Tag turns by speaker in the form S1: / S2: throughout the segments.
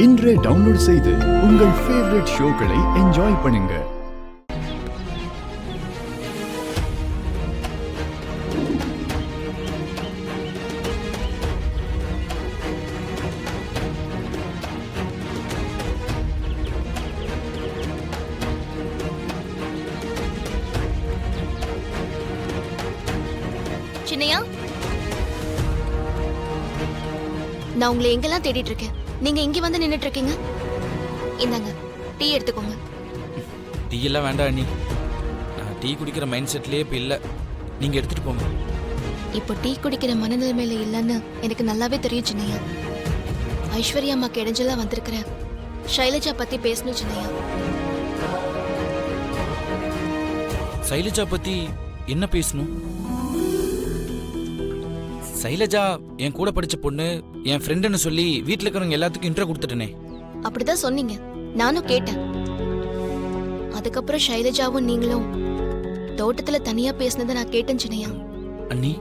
S1: இன்றே டவுன்லோட் செய்து உங்கள் ஃபேவரட் ஷோக்களை என்ஜாய் பண்ணுங்க.
S2: சின்னையா, நான் உங்களை எங்கெல்லாம் தேடிட்டு இருக்கேன். நீங்க இங்க வந்து நின்னுட்டு இருக்கீங்க. இந்தாங்க டீ எடுத்துக்கோங்க.
S3: டீ எல்லாம் வேண்டாம் அண்ணி. நான் டீ குடிக்கிற மைண்ட் செட்லயே இப்ப இல்ல. நீங்க எடுத்துட்டு போங்க.
S2: இப்போ டீ குடிக்கிற மனநிலைமையில இல்லைன்னு எனக்கு நல்லாவே தெரியும் சின்னையா. ஐஸ்வர்யா அம்மாக்கு இடைஞ்சலா வந்திருக்கிறேன். ஷைலஜா பத்தி பேசணும் சின்னையா.
S3: சைலஜா பத்தி என்ன பேசணும்? சைலஜா என் கூட படிச்ச பொண்ணு, என் ஃப்ரெண்டுன்னு சொல்லி வீட்டுல இருக்கிறவங்க எல்லாத்துக்கும் இன்ட்ரோ கொடுத்துட்டேனே.
S2: அப்படிதான் சொன்னீங்க, நானும் கேட்டேன். அதுக்கப்புறம் ஷைலஜாவும் நீங்களும் தோட்டத்துல தனியா பேசினதை நான் கேட்டேன் சின்னையா.
S3: அண்ணி,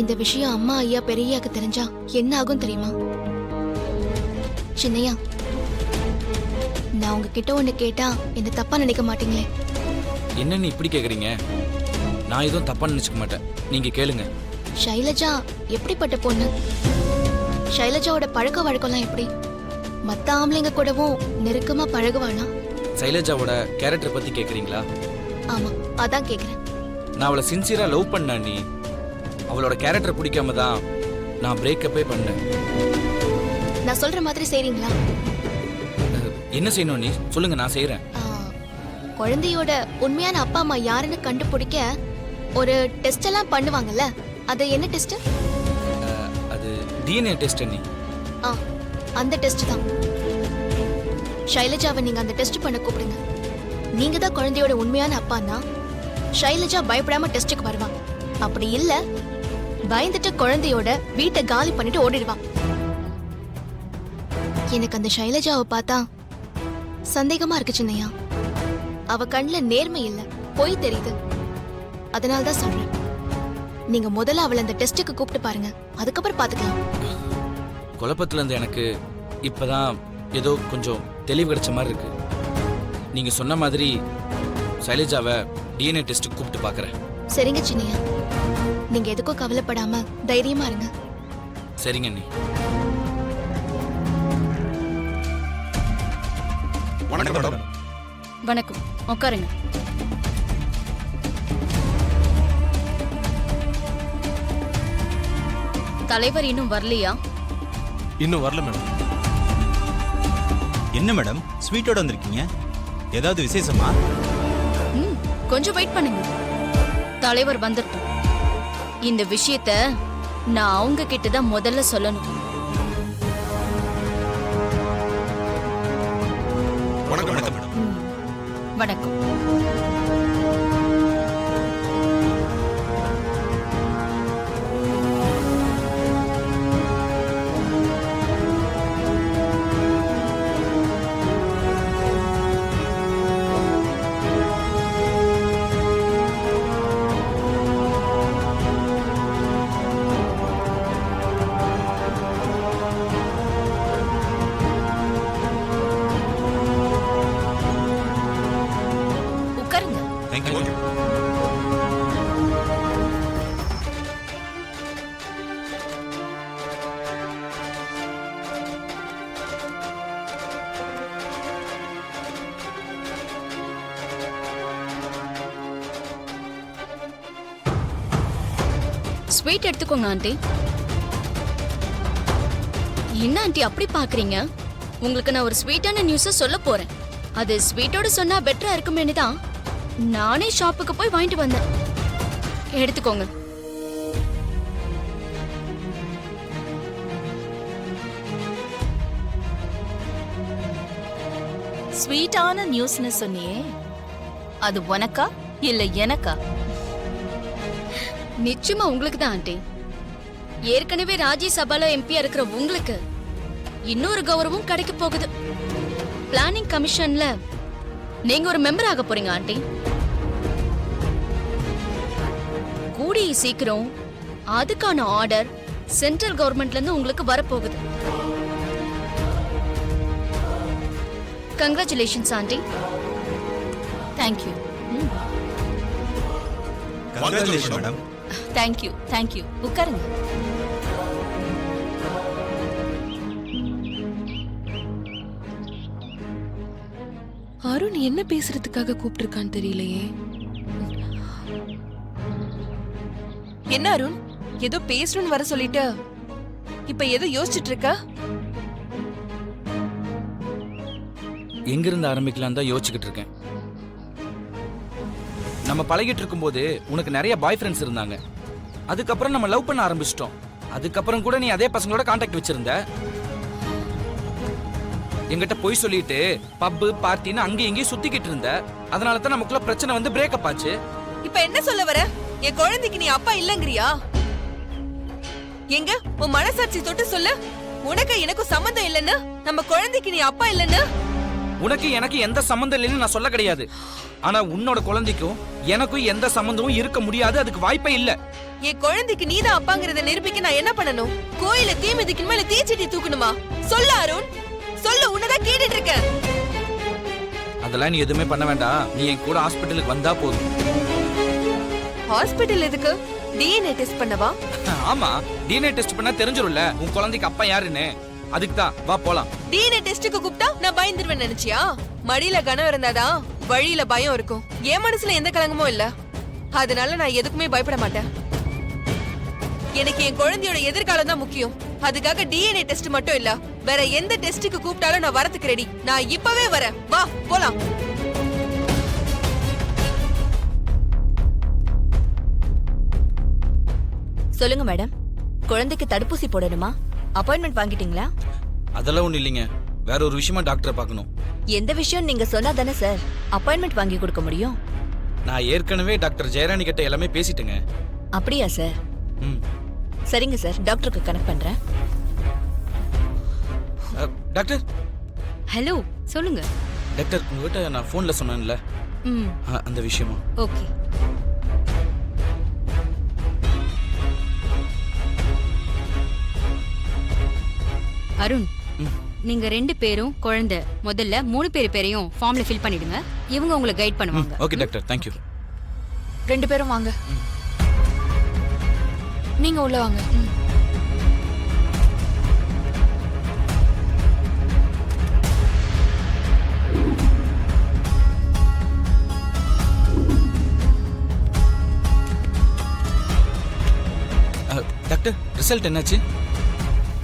S2: இந்த விஷயம் அம்மா ஐயா பெரியாக்கு தெரிஞ்சா என்ன ஆகும் தெரியுமா? சின்னையா, நான் உங்ககிட்ட ஒண்ணு கேட்டா என்ன தப்பா நினைக்க மாட்டீங்களே?
S3: என்ன நீ இப்படி கேக்குறீங்க? நான் எதுவும் தப்பா நினைச்சுக்க மாட்டேன். நீங்க கேளுங்க.
S2: ஷைலஜா எப்படிப்பட்ட பொண்ணு? ஷைலஜாவோட பழக்க வழக்கம்லாம் எப்படி? மத்த ஆம்பளைங்க கூடவும் நெருக்கமா பழகுவானா?
S3: சைலஜாவோட கேரக்டர் பத்தி கேக்குறீங்களா?
S2: ஆமா, அதான் கேக்குறேன்.
S3: நான் அவளை சின்சியரா லவ் பண்ண அண்ணி. அவளோட கேரக்டர் பிடிக்காம தான் நான் பிரேக்கப்பே பண்ணேன்.
S2: நான் சொல்ற மாதிரி செய்றீங்களா?
S3: என்ன செய்யணும் நீ சொல்லுங்க, நான் செய்யறேன்.
S2: குழந்தையோட உண்மையான அப்பா அம்மா யாருன்னு கண்டுபிடிக்க ஒரு டெஸ்ட் எல்லாம் பண்ணுவாங்கல்ல, அது என்ன டெஸ்ட்?
S3: அது டிஎன்ஏ டெஸ்ட் அண்ணி.
S2: அந்த டெஸ்ட் தான். ஷைலஜாவை நீங்க அந்த டெஸ்ட் பண்ண கூப்பிடுங்க. நீங்க தான் குழந்தையோட உண்மையான அப்பான்னா ஷைலஜா பயப்படாம டெஸ்டுக்கு வருவான். அப்படி இல்ல, பயந்துட்டு குழந்தையோட வீட்டை காலி பண்ணிட்டு ஓடிடுவான். எனக்கு அந்த ஷைலஜாவை பார்த்தா சந்தேகமா இருக்கு சின்னையா. அவ கண்ணுல நேர்மை இல்ல, பொய் தெரியுது. அதனால தான் சொல்றேன், நீங்க முதல்ல அவளை அந்த டெஸ்டுக்கு கூப்பிட்டு பாருங்க, அதுக்கப்புறம் பாத்துக்கலாம்.
S3: குழப்பத்துல இருந்து எனக்கு இப்பதான் ஏதோ கொஞ்சம் தெளிவு கிடைச்ச மாதிரி இருக்கு. நீங்க சொன்ன மாதிரி சைலஜாவை டிஎன்ஏ டெஸ்ட் கூப்பிட்டு பாக்குறேன்.
S2: சரிங்க சின்னையா, நீங்க எதுக்கும் கவலைப்படாம தைரியமா இருங்க.
S3: சரிங்க அண்ணி.
S4: வணக்கம் மேடம்.
S5: வணக்கம், உட்காருங்க. தலைவர் இன்னும் வரலையா?
S4: இன்னும் வரல மேடம்.
S6: என்ன மேடம் ஸ்வீட்டோட வந்திருக்கீங்க? ஏதாவது விசேஷமா?
S5: கொஞ்சம் வெயிட் பண்ணுங்க. தலைவர் வந்துட்டோம். இந்த விஷயத்த நான் அவங்க கிட்ட தான் முதல்ல சொல்லணும்.
S4: வணக்கம் மேடம்.
S5: வணக்கம். ஸ்வீட் எடுத்துக்கோங்க ஆண்டி. என்ன ஆண்டி அப்படி பாக்குறீங்க? உங்களுக்கு நான் ஒரு ஸ்வீட்டான நியூஸ சொல்ல போறேன். அது ஸ்வீட்டோட சொன்னா பெட்டரா இருக்குமேனு தான் நானே ஷாப்புக்கு போய் வாங்கிட்டு வந்தேன். எடுத்துக்கோங்க.
S7: ஸ்வீட்டான நியூஸ்னு சொன்னியே, அது உனக்கா இல்ல எனக்கா?
S5: நிச்சயமா உங்களுக்கு தான் ஆண்டி. ஏற்கனவே ராஜ்யசபால எம்பியா இருக்கிற உங்களுக்கு இன்னொரு கௌரவம் கிடைக்க போகுது. பிளானிங் கமிஷன்ல நீங்க ஒரு மெம்பர் ஆக போறீங்க ஆண்டி. கூடிய சீக்கிரம் அதுக்கான ஆர்டர் சென்ட்ரல் கவர்மெண்ட்ல இருந்து உங்களுக்கு வரப்போகுது. Congratulations aunty.
S7: Thank you.
S6: Congratulation madam.
S7: Thank you thank you. உட்காருங்க.
S8: அருண் என்ன பேசுறதுக்காக கூப்பிட்டிருக்கான்னு தெரியலையே. என்ன அருண், ஏதோ பேசணும்னு வர சொல்லிட்டு இப்ப ஏதோ யோசிச்சுட்டு இருக்க?
S3: எங்கிருந்து ஆரம்பிக்கலாம் தான் யோசிச்சுக்கிட்டு இருக்கேன். நம்ம பழகிட்டு இருக்கும்போது உனக்கு நிறைய பாய் ஃப்ரெண்ட்ஸ் இருந்தாங்க. அதுக்கப்புறம் நம்ம லவ் பண்ண ஆரம்பிச்சிட்டோம். அதுக்கப்புறம் கூட நீ அதே பசங்களோட கான்டாக்ட் வச்சிருந்த. எங்கிட்ட போய் சொல்லிட்டு பப்பு பார்ட்டின்னு அங்கேயும் இங்கேயும் சுத்திக்கிட்டு இருந்த. அதனால தான் நமக்குள்ள பிரச்சனை வந்து பிரேக்கப் ஆச்சு.
S8: இப்ப என்ன சொல்ல வர? என் குழந்தைக்கு நீ அப்பா இல்லங்கறியா? எங்க உன் மனசாட்சி தொட்டு சொல்லு. உனக்கு எனக்கும் சம்மந்தம் இல்லைன்னு, நம்ம குழந்தைக்கு நீ அப்பா இல்லைன்னு.
S3: உனக்கு எனக்கு எந்த சம்மந்தம் இல்லைன்னு நான் சொல்ல கிடையாது. ஆனா உன்னோட குழந்தைக்கும் எனக்கும் எந்த சம்மந்தமும் இருக்க முடியாது. அதுக்கு வாய்ப்பே இல்ல.
S8: என் குழந்தைக்கு நீதான் அப்பாங்கறத நிரூபிக்க நான் என்ன பண்ணணும்? கோயில தீ மிதிக்கணுமா இல்ல தீச்சட்டி தூக்கணுமா? சொல்லு அருண், சொல்லு. உன்னதான் கேட்டுட்டு இருக்க.
S3: அதெல்லாம் நீ எதுவுமே பண்ண வேண்டாம். நீ என் கூட ஹாஸ்பிட்டலுக்கு வந்தா போதும்.
S8: ஹாஸ்பிடல் எதுக்கு? டிஎன்ஏ டெஸ்ட் பண்ணவா?
S3: ஆமா, டிஎன்ஏ டெஸ்ட் பண்ணா தெரிஞ்சிரும்ல உன் குழந்தைக்கு அப்பா யாருன்னு. அதுக்கு தான் வா போலாம்.
S8: டிஎன்ஏ டெஸ்டுக்கு கூப்பிட்டா நான் பயந்துருவேன் நினைச்சியா? மடியில கனம் இருந்தாதான் வழியில பயம் இருக்கும். என் மனசுல எந்த கலங்கமும் இல்ல. அதனால நான் எதுக்குமே பயப்பட மாட்டேன். எனக்கு என் குழந்தையோட எதிர்காலம் தான் முக்கியம். அதுக்காக டிஎன்ஏ டெஸ்ட் மட்டும் இல்ல, வேற எந்த டெஸ்டுக்கு கூப்பிட்டாலும் நான் வரதுக்கு ரெடி. நான் இப்பவே வரேன். வா போலாம்.
S9: சொல்லுங்க மேடம், குழந்தைக்கு தடுப்பூசி போடணுமா? அப்பாயின்மெண்ட் வாங்கிட்டீங்களா?
S3: அதெல்லாம் ஒண்ணு இல்லைங்க. வேற ஒரு விஷயமா டாக்டரை பார்க்கணும்.
S9: எந்த விஷயம் நீங்க சொன்னா தானே சார் அப்பாயின்மெண்ட் வாங்கி கொடுக்க முடியும்.
S3: நான் ஏற்கனவே டாக்டர் ஜெயராணி கிட்ட எல்லாமே பேசிட்டேங்க.
S9: அப்படியா சார்?
S3: ம்.
S9: சரிங்க சார், டாக்டருக்கு கனெக்ட் பண்றேன்.
S3: டாக்டர்.
S5: ஹலோ, சொல்லுங்க.
S3: டாக்டர், உங்ககிட்ட நான் ஃபோன்ல சொன்னேன்ல அந்த விஷயமா?
S5: ஓகே. அருண், நீங்க 2 பேரும் குழந்தை முதல்ல 3 பேரையும் ஃபார்ம்ல ஃபில் பண்ணிடுங்க. இவங்க உங்களை கைட் பண்ணுவாங்க.
S3: Okay doctor, thank you.
S8: 2 பேரும் வாங்க. நீங்க உள்ள வாங்க.
S3: டாக்டர், ரிசல்ட் என்னாச்சு?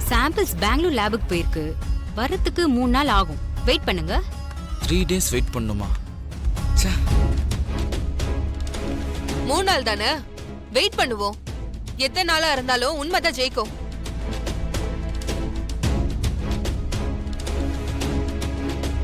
S5: சாம்பிள்ஸ் பெங்களூர் லேபுக்கு போயிருக்கு. வரதுக்கு 3 நாள் ஆகும். வெயிட் பண்ணுங்க.
S3: 3 days வெயிட் பண்ணுமா?
S8: 3 நாள் தானே வெயிட் பண்ணுவோம். எத்தனை நாளா இருந்தாலும் உண்மைதான் ஜெயிக்கும்.